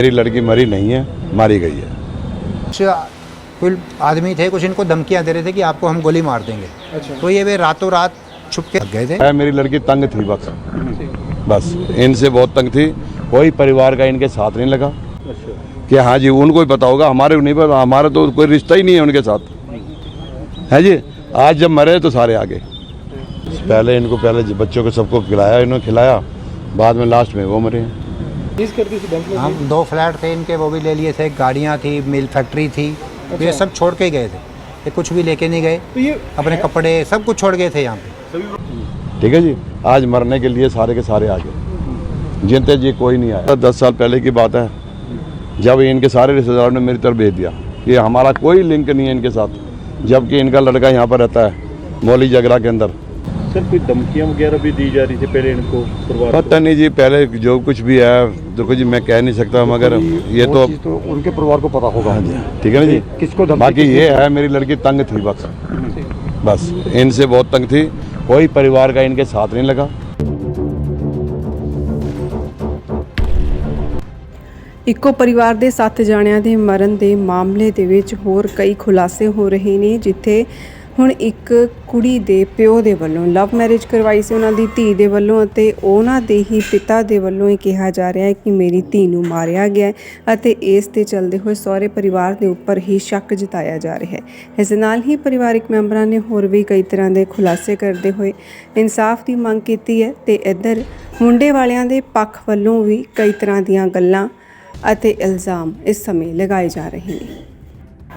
मेरी लड़की मरी नहीं है, मारी गई है। कुछ आदमी थे, कुछ इनको धमकियां दे रहे थे कि आपको हम गोली मार देंगे। अच्छा। तो ये वे रातों रात छुप के गए थे। मेरी लड़की तंग थी, बस इनसे बहुत तंग थी। कोई परिवार का इनके साथ नहीं लगा। अच्छा। कि हाँ जी उनको ही पता होगा, हमारे नहीं पता, हमारा तो कोई रिश्ता ही नहीं है उनके साथ, है जी। आज जब मरे तो सारे आगे। पहले बच्चों को सबको खिलाया, इन्होंने खिलाया, बाद में लास्ट में वो मरे। हम 2 फ्लैट थे इनके, वो भी ले लिए थे। गाड़ियाँ थी, मिल फैक्ट्री थी। अच्छा। ये सब छोड़ के गए थे, ये कुछ भी लेके नहीं गए। तो ये अपने कपड़े सब कुछ छोड़ गए थे यहाँ पे। ठीक है जी। आज मरने के लिए सारे के सारे आगे, जिनते जी कोई नहीं आया। 10 साल पहले की बात है, जब इनके सारे रिश्तेदारों ने मेरी तरफ भेज दिया कि हमारा कोई लिंक नहीं है इनके साथ, जबकि इनका लड़का यहाँ पर रहता है मौली जगरा के अंदर। सर कोई धमकियाँ वगैरह भी दी जा रही थी पहले इनको? पता नहीं जी, पहले जो कुछ भी है देखो जी, मैं कह नहीं सकता, मगर ये तो उनके परिवार को पता होगा। ठीक है ना जी। किसको? बाकी ये है, मेरी लड़की तंग थी, बस इनसे बहुत तंग थी। कोई परिवार का इनके साथ नहीं लगा। ਇੱਕੋ ਪਰਿਵਾਰ ਦੇ 7 ਜਾਣਿਆਂ ਦੇ ਮਰਨ ਦੇ ਮਾਮਲੇ ਦੇ ਵਿੱਚ ਹੋਰ ਕਈ ਖੁਲਾਸੇ ਹੋ ਰਹੇ ਨੇ, ਜਿੱਥੇ ਹੁਣ ਇੱਕ ਕੁੜੀ ਦੇ ਪਿਓ ਦੇ ਵੱਲੋਂ ਲਵ ਮੈਰਿਜ ਕਰਵਾਈ ਸੀ ਉਹਨਾਂ ਦੀ ਧੀ ਦੇ ਵੱਲੋਂ, ਅਤੇ ਉਹਨਾਂ ਦੇ ਹੀ ਪਿਤਾ ਦੇ ਵੱਲੋਂ ਇਹ ਕਿਹਾ ਜਾ ਰਿਹਾ ਹੈ ਕਿ ਮੇਰੀ ਧੀ ਨੂੰ ਮਾਰਿਆ ਗਿਆ ਹੈ, ਅਤੇ ਇਸ ਦੇ ਚੱਲਦੇ ਹੋਏ ਸਹੁਰੇ ਪਰਿਵਾਰ ਦੇ ਉੱਪਰ ਹੀ ਸ਼ੱਕ ਜਤਾਇਆ ਜਾ ਰਿਹਾ ਹੈ। ਇਸ ਦੇ ਨਾਲ ਹੀ ਪਰਿਵਾਰਕ ਮੈਂਬਰਾਂ ਨੇ ਹੋਰ ਵੀ ਕਈ ਤਰ੍ਹਾਂ ਦੇ ਖੁਲਾਸੇ ਕਰਦੇ ਹੋਏ ਇਨਸਾਫ ਦੀ ਮੰਗ ਕੀਤੀ ਹੈ, ਅਤੇ ਇੱਧਰ ਮੁੰਡੇ ਵਾਲਿਆਂ ਦੇ ਪੱਖ ਵੱਲੋਂ ਵੀ ਕਈ ਤਰ੍ਹਾਂ ਦੀਆਂ ਗੱਲਾਂ ਅਤੇ ਇਲਜ਼ਾਮ ਇਸ ਸਮੇਂ ਲਗਾਏ ਜਾ ਰਹੇ ਨੇ।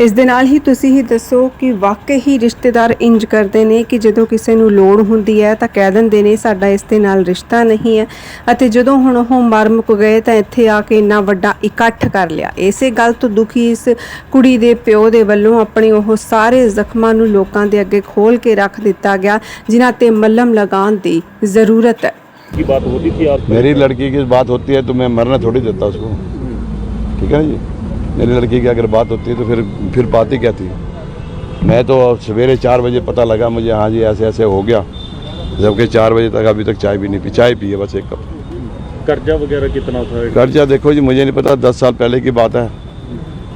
ਇਸ ਦੇ ਨਾਲ ਹੀ ਤੁਸੀਂ ਹੀ ਦੱਸੋ ਕਿ ਵਾਕਈ ਹੀ ਰਿਸ਼ਤੇਦਾਰ ਇੰਜ ਕਰਦੇ ਨੇ ਕਿ ਜਦੋਂ ਕਿਸੇ ਨੂੰ ਲੋੜ ਹੁੰਦੀ ਹੈ ਤਾਂ ਕਹਿ ਦਿੰਦੇ ਨੇ ਸਾਡਾ ਇਸ ਦੇ ਨਾਲ ਰਿਸ਼ਤਾ ਨਹੀਂ ਹੈ, ਅਤੇ ਜਦੋਂ ਹੁਣ ਉਹ ਮਰ ਮੁੱਕ ਗਏ ਤਾਂ ਇੱਥੇ ਆ ਕੇ ਇੰਨਾ ਵੱਡਾ ਇਕੱਠ ਕਰ ਲਿਆ। ਇਸੇ ਗੱਲ ਤੋਂ ਦੁਖੀ ਇਸ ਕੁੜੀ ਦੇ ਪਿਓ ਦੇ ਵੱਲੋਂ ਆਪਣੇ ਉਹ ਸਾਰੇ ਜ਼ਖਮਾਂ ਨੂੰ ਲੋਕਾਂ ਦੇ ਅੱਗੇ ਖੋਲ੍ਹ ਕੇ ਰੱਖ ਦਿੱਤਾ ਗਿਆ, ਜਿਨ੍ਹਾਂ ਤੇ ਮੱਲਮ ਲਗਾਉਣ ਦੀ ਜ਼ਰੂਰਤ ਹੈ। की बात होती थी आप? मेरी लड़की की बात होती है तो मैं मरना थोड़ी देता उसको, ठीक है ना जी। मेरी लड़की की अगर बात होती है तो फिर बात ही क्या थी। मैं तो सवेरे 4 बजे पता लगा मुझे, हाँ जी ऐसे ऐसे हो गया, जबकि 4 बजे तक अभी तक चाय भी नहीं पी। चाय पी है बस 1 कप। कर्जा वगैरह कितना था? कर्जा देखो जी, मुझे नहीं पता, 10 साल पहले की बात है,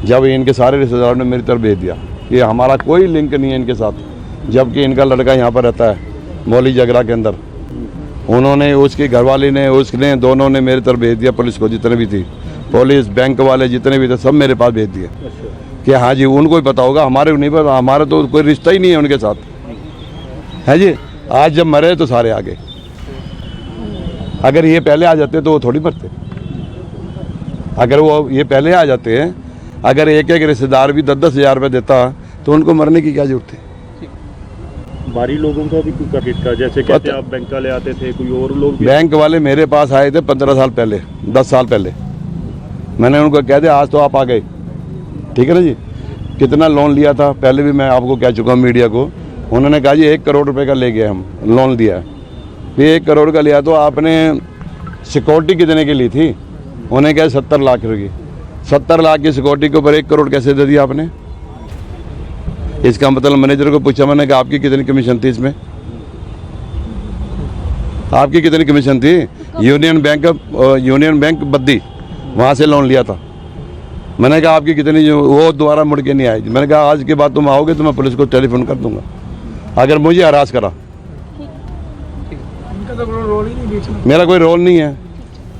जब इनके सारे रिश्तेदारों ने मेरी तरफ भेज दिया कि हमारा कोई लिंक नहीं है इनके साथ, जबकि इनका लड़का यहाँ पर रहता है मौली जगरा के अंदर। उन्होंने, उसकी घरवाली ने, उसने, दोनों ने मेरी तरफ भेज दिया पुलिस को, जितने भी थी पुलिस, बैंक वाले जितने भी थे सब मेरे पास भेज दिए। अच्छा। कि हाँ जी उनको ही पता होगा, हमारे नहीं पता, हमारा तो कोई रिश्ता ही नहीं है उनके साथ, है जी। आज जब मरे तो सारे आगे। अगर ये पहले आ जाते तो वो थोड़ी मरते। अगर वो ये पहले आ जाते हैं, अगर एक रिश्तेदार भी 10-10 हज़ार रुपये देता तो उनको मरने की क्या जरूरत है। बारी लोगों का भी कुछ का, जैसे कहते आप बैंक वाले आते थे, कोई और लोग भी? बैंक वाले मेरे पास आए थे 15 साल पहले, 10 साल पहले। मैंने उनको कह दिया आज तो आप आ गए, ठीक है ना जी। कितना लोन लिया था पहले भी मैं आपको कह चुका हूँ मीडिया को। उन्होंने कहा जी 1 करोड़ रुपए का ले गए, हम लोन दिया है। फिर 1 करोड़ का लिया तो आपने सिक्योरिटी कितने की ली थी? उन्हें कहा 70 लाख रुपये। 70 लाख की सिक्योरिटी के ऊपर 1 करोड़ कैसे दे दिया आपने? इसका मतलब मैनेजर को पूछा मैंने कि आपकी कितनी कमीशन थी इसमें? आपकी कितनी कमीशन थी? यूनियन बैंक बद्दी, वहाँ से लोन लिया था। मैंने कहा आपकी कितनी? वो दोबारा मुड़ के नहीं आई। मैंने कहा आज के बाद तुम आओगे तो मैं पुलिस को टेलीफोन कर दूंगा अगर मुझे हरास करा। मेरा कोई रोल नहीं है,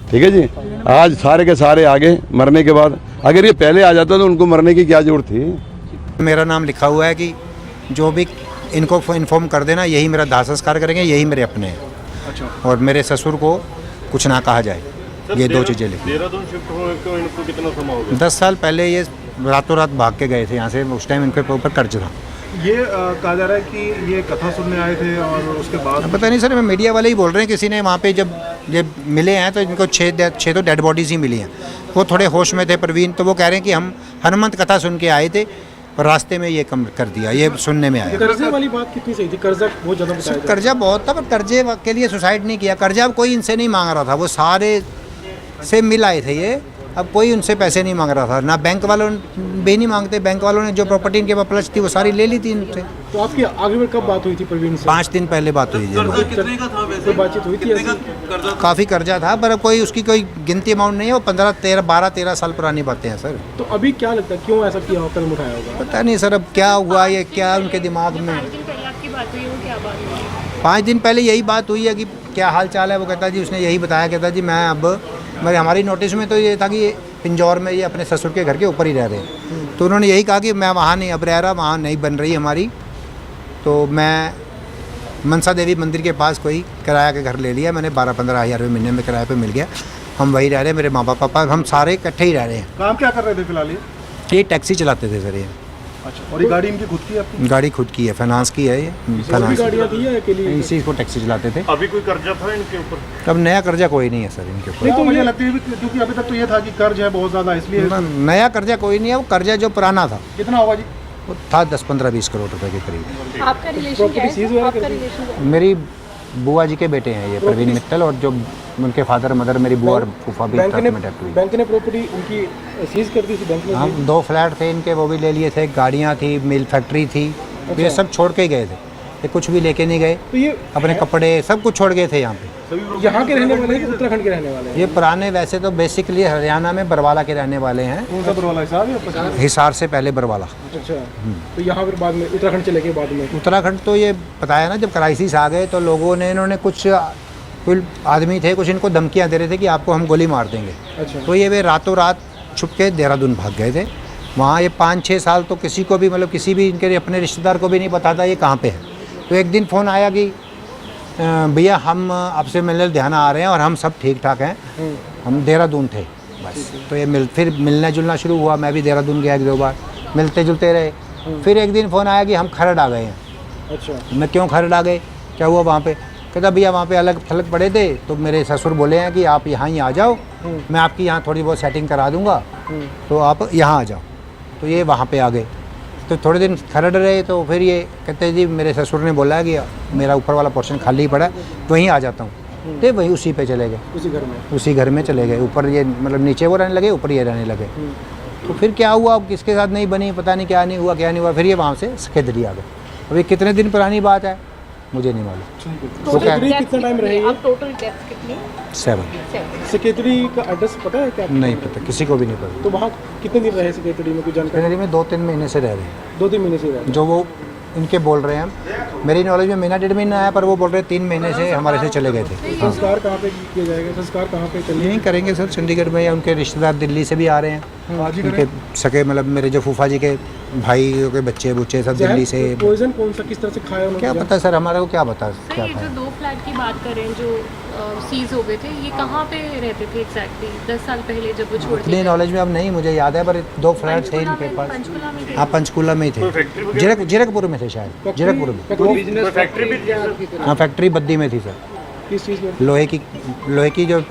ठीक है जी। आज सारे के सारे आगे मरने के बाद, अगर ये पहले आ जाता तो उनको मरने की क्या जरूरत थी। मेरा नाम लिखा हुआ है कि जो भी इनको इन्फॉर्म कर देना, यही मेरा दाह संस्कार करेंगे, यही मेरे अपने हैं। अच्छा। और मेरे ससुर को कुछ ना कहा जाए, ये 2 चीज़ें लिखी। देहरादून शिफ्ट होने को इनको कितना समय हो गया? 10 साल पहले ये रातों रात भाग के गए थे यहाँ से। उस टाइम इनके ऊपर कर्ज था। ये कहा जा रहा है कि ये कथा सुनने आए थे और उसके बाद पता नहीं सर, मैं मीडिया वाले ही बोल रहे हैं। किसी ने वहाँ पे जब ये मिले हैं तो इनको 6 तो डेड बॉडीज़ ही मिली हैं। वो थोड़े होश में थे प्रवीण, तो वो कह रहे हैं कि हम हनुमंत कथा सुन के आए थे और रास्ते में ये कम कर दिया, ये सुनने में आया। कर्जे वाली बात कितनी सही थी? कर्जा बहुत ज़्यादा बताया जा रहा है। कर्जा बहुत था, पर कर्जे के लिए सुसाइड नहीं किया। कर्जा कोई इनसे नहीं मांग रहा था, वो सारे से मिल आए थे ये अब कोई उनसे पैसे नहीं मांग रहा था, ना बैंक वालों भी नहीं मांगते। बैंक वालों ने जो प्रॉपर्टी इनके पास प्लस थी वो सारी ले ली थी इनसे। तो आपकी आगे में कब बात हुई थी प्रवीण से? 5 दिन पहले बात हुई थी। कितने का था वैसे? कोई बातचीत हुई थी ऐसी? काफ़ी कर्जा था, पर कोई उसकी कोई गिनती अमाउंट नहीं है। वो 12-13 साल पुरानी बातें हैं सर। तो अभी क्या लगता है क्यों ऐसा किया, कदम उठाया होगा? पता नहीं सर अब क्या हुआ, ये क्या उनके दिमाग में। 5 दिन पहले यही बात हुई है कि क्या हाल चाल है। वो कहता जी, उसने यही बताया, कहता जी मैं अब हमारी नोटिस में तो ये था कि ये पिंजौर में ये अपने ससुर के घर के ऊपर ही रह रहे हैं। तो उन्होंने यही कहा कि मैं वहाँ नहीं अब रह रहा, वहाँ नहीं बन रही हमारी, तो मैं मनसा देवी मंदिर के पास कोई किराया के घर ले लिया मैंने। 12-15 हज़ार रुपये महीने में किराए पे मिल गया। हम वही रह रहे हैं, मेरे माँ बाप पापा हम सारे इकट्ठे ही रह रहे हैं। काम क्या कर रहे थे फिलहाल ये टैक्सी चलाते थे सर ये। अच्छा, और ये गाड़ी इनकी खुद की है आपकी? गाड़ी खुद की है, फाइनेंस की है ये। और भी फाइनेंस गाड़ियाँ थी या अकेली? इसी को टैक्सी चलाते थे। अभी कोई कर्जा था इनके ऊपर? अब नया कर्जा कोई नहीं है सर इनके ऊपर। नहीं तो मुझे लगती है क्योंकि अभी तक तो ये था कि कर्ज है बहुत ज़्यादा, इसलिए। नया कर्जा कोई नहीं है, वो कर्जा जो पुराना था कितना होगा जी? वो था 10-15-20 करोड़ रुपए के करीब। आपका रिलेशन क्या है? आपका रिलेशन क्या है? मेरी बुआ जी के बेटे हैं ये प्रवीण मित्तल, और जो उनके फादर मदर मेरी बुआ और फूफा भी बैंक ने में डेथ हुई। बैंक ने प्रॉपर्टी उनकी सीज कर दी थी बैंक ने? हम 2 फ्लैट थे इनके, वो भी ले लिए थे। गाड़ियाँ थी, मिल फैक्ट्री थी, ये सब छोड़ के ही गए थे। ये कुछ भी लेके नहीं गए, तो ये अपने कपड़े सब कुछ छोड़ गए थे यहाँ पे। यहाँ के रहने वाले हैं कि उत्तराखंड के रहने वाले हैं? ये पुराने वैसे तो बेसिकली हरियाणा में बरवाला के रहने वाले हैं। कौन सा बरवाला साहब या? हिसार से पहले बरवाला। अच्छा, तो यहाँ फिर बाद में उत्तराखंड चले गए बाद में? उत्तराखंड तो ये बताया ना, जब क्राइसिस आ गए तो लोगों ने, इन्होंने कुछ आदमी थे, कुछ इनको धमकियाँ दे रहे थे कि आपको हम गोली मार देंगे। अच्छा, तो ये वे रातों रात छुप के देहरादून भाग गए थे। वहाँ ये 5-6 साल तो किसी को भी, मतलब किसी भी इनके अपने रिश्तेदार को भी नहीं पता था ये कहाँ पे है। तो एक दिन फ़ोन आया कि भैया हम आपसे मिलने लुधियाना आ रहे हैं और हम सब ठीक ठाक हैं, हम देहरादून थे बस। तो ये फिर मिलना जुलना शुरू हुआ। मैं भी देहरादून गया 1-2 बार, मिलते जुलते रहे। फिर एक दिन फ़ोन आया कि हम खरड़ आ गए हैं। अच्छा, मैं क्यों खरड़ आ गए, क्या हुआ वहाँ पे? कहता भैया वहाँ पे अलग थलग पड़े थे, तो मेरे ससुर बोले हैं कि आप यहाँ ही आ जाओ, मैं आपकी यहाँ थोड़ी बहुत सेटिंग करा दूँगा, तो आप यहाँ आ जाओ। तो ये वहाँ पे आ गए। तो थोड़े दिन खरड़ रहे, तो फिर ये कहते जी मेरे ससुर ने बोला है कि मेरा ऊपर वाला पोर्शन खाली पड़ा है, वहीं आ जाता हूँ। तो वहीं उसी पे चले गए, उसी घर में चले गए। ऊपर ये मतलब नीचे वो रहने लगे, ऊपर ये रहने लगे। तो फिर क्या हुआ, अब किसके साथ नहीं बनी पता नहीं, क्या नहीं हुआ क्या नहीं हुआ। फिर ये वहाँ से सकेतरी आ गए। अभी कितने दिन पुरानी बात है मुझे नहीं मालूम। तो कितना टाइम रहे? अब टोटल डेथ कितनी? 7। सेक्रेटरी का एड्रेस पता है क्या? नहीं पता, किसी को भी नहीं पता। तो वहाँ कितने दिन रहे सेक्रेटरी में, कोई जानकारी? सकेतरी में 2-3 महीने से रह रहे हैं, 2-3 महीने से रहे। जो वो इनके बोल रहे हैं। मेरी नॉलेज में महीना 1.5 महीना आया, पर वो बोल रहे हैं 3 महीने से हमारे से चले गए थे। संस्कार कहाँ पे किया जाएगा? संस्कार कहाँ पे चलिए? यहीं करेंगे सर, चंडीगढ़ में। या उनके रिश्तेदार दिल्ली से भी आ रहे हैं, उनके सके मतलब मेरे जो फूफा जी के भाई के बच्चे बुच्चे सब दिल्ली से। पॉइजन कौन सा किस तरह से खाया उन्होंने? क्या पता सर, हमारे को क्या पता क्या ये जो खाया। 2 फ्लैट की बात करें जो सीज हो गए थे, ये कहाँ पे रहते थे एग्जैक्टली 10 साल पहले जब वो छोड़ इतनी के? नॉलेज में अब नहीं मुझे याद है, पर 2 फ्लैट थे इनके पास। पंचकुला में थे? हाँ, पंचकूला में ही थे। जीरकपुर में थे शायद, जीरकपुर में। फैक्ट्री भी थी सर? हाँ, फैक्ट्री बद्दी में थी सर। किस चीज़ में? लोहे की जो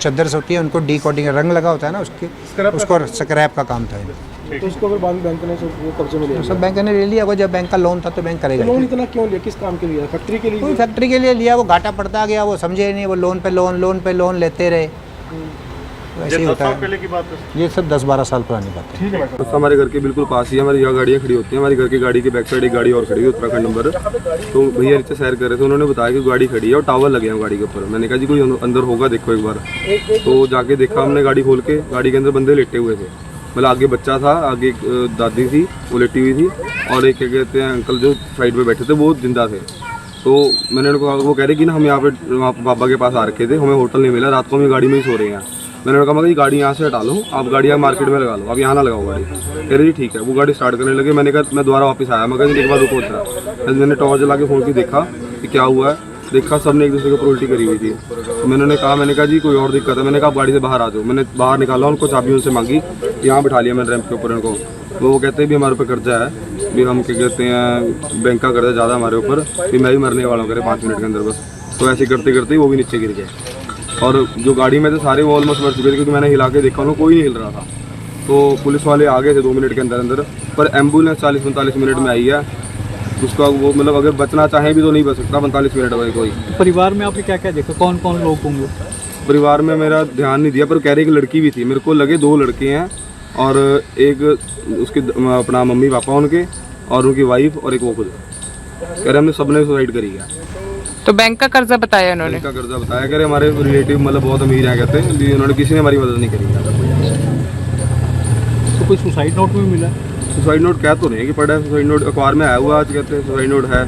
चद्दर से होती है, उनको डीकोडिंग रंग लगा होता है ना उसके, उसको स्क्रैप का काम था। तो उसको फिर बाद में बैंक ने वो कब्जे में ले लिया। सब बैंक ने ले लिया। वो जब बैंक का लोन था तो बैंक करेगा। लोन इतना क्यों लिया, किस काम के लिए? फैक्ट्री के लिए? कोई फैक्ट्री के लिए लिया, वो घाटा पड़ता गया, वो समझे नहीं, वो लोन पे लोन लेते रहे। वैसे ही ये 10 होता साल है। पहले की बात है। ये सब 10-12 साल पुरानी बात है। बस हमारे घर के बिल्कुल पास ही है, हमारी यहाँ गाड़ियाँ खड़ी होती हैं। हमारी घर की गाड़ी के बैक साइड एक गाड़ी और खड़ी है, उत्तराखंड नंबर। तो भैया नीचे सैर कर रहे थे, उन्होंने बताया कि गाड़ी खड़ी है और टावर लगे हैं गाड़ी के ऊपर। मैंने कहा जी कोई अंदर होगा, देखो एक बार। तो जाके देखा हमने, गाड़ी खोल के, गाड़ी के अंदर बंदे लेटे हुए थे। मतलब आगे बच्चा था, आगे एक दादी थी वो लेटी हुई थी, और एक क्या कहते हैं अंकल जो साइड पे बैठे थे वो जिंदा थे। तो मैंने उनको, वो कह रहे कि ना हम यहाँ पे पापा के पास आ रखे थे, हमें होटल नहीं मिला, रात को हम ये गाड़ी में ही सो रहे हैं। मैंने उनको कहा कि गाड़ी यहाँ से हटा लो, आप गाड़ी यहाँ मार्केट में लगा लो, आप यहाँ ना लगाओ गाड़ी। कह रहे जी ठीक है। वो गाड़ी स्टार्ट करने लगे। मैंने कहा, मैं दोबारा वापस आया, मैं कहा एक बार रुको था। मैंने टॉर्च जला के फोन की देखा कि क्या हुआ है। देखा सबने एक दूसरे के ऊपर उल्टी करी हुई थी। तो मैंने कहा जी कोई और दिक्कत है। मैंने कहा आप गाड़ी से बाहर आ जाओ। मैंने बाहर निकाला, उनको चाबी उनसे मांगी, यहाँ बिठा लिया मैंने रैंप के ऊपर उनको। वो कहते हैं भी हमारे ऊपर कर्जा है, भी हम क्या कहते हैं बैंक का कर्जा ज़्यादा हमारे ऊपर, भी मैं भी मरने वाला हूँ, करे 5 मिनट के अंदर बस। तो ऐसे करते करते वो भी नीचे गिर गए, और जो गाड़ी में थे सारे वो ऑलमोस्ट मर चुके थे, क्योंकि मैंने हिला के देखा उनको कोई नहीं हिल रहा था। तो पुलिस वाले आ गए थे 2 मिनट के अंदर, पर एम्बुलेंस 40-45 मिनट में आई है। उसका वो मतलब अगर बचना चाहें भी तो नहीं बच सकता 45 मिनट में कोई। परिवार में आपने क्या क्या देखा, कौन कौन लोग होंगे? परिवार में मेरा ध्यान नहीं दिया, पर कह रहे एक लड़की भी थी, मेरे को लगे 2 लड़के हैं और एक उसके अपना मम्मी पापा उनके और उनकी वाइफ और एक वो खुद। कह रहे हमने सबने सुसाइड करी है। तो बैंक का कर्जा बताया उन्होंने? बैंक का कर्जा बताया, कह रहे हमारे रिलेटिव मतलब बहुत अमीर हैं, कहते हैं उन्होंने किसी ने हमारी मदद नहीं करी है। तो कोई सुसाइड नोट में मिला? सुसाइड नोट कह तो नहीं है कि पड़ा है, सुसाइड नोट अखबार में आया हुआ आज, कहते हैं सुसाइड नोट है,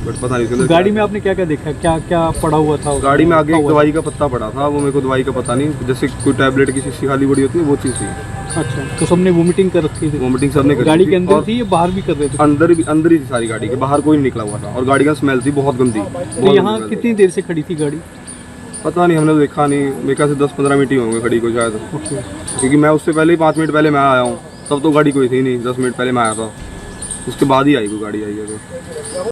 बट पता नहीं। तो गाड़ी में आपने क्या क्या देखा, क्या क्या पड़ा हुआ था? गाड़ी में आगे एक दवाई का पत्ता पड़ा था, वो मेरे को दवाई का पता नहीं, जैसे कोई टैबलेट की शीशी खाली बड़ी होती है वो चीज़ थी। अच्छा, तो सबने वोमिटिंग कर रखी थी? वोमिटिंग सबने करी गाड़ी थी। के अंदर और थी या बाहर भी कर रहे थे? अंदर ही थी सारी गाड़ी के, बाहर कोई नहीं निकला हुआ था, और गाड़ी का स्मेल थी बहुत गंदी। तो यहाँ कितनी देर से खड़ी थी गाड़ी? पता नहीं, हमने तो देखा नहीं, मेरे ख्याल से 10-15 मिनट ही होंगे खड़ी को शायद, ओके। क्योंकि मैं उससे पहले ही 5 मिनट पहले मैं आया हूँ, तब तो गाड़ी कोई थी नहीं, 10 मिनट पहले मैं आया था, उसके बाद ही आई कोई गाड़ी आई है तो।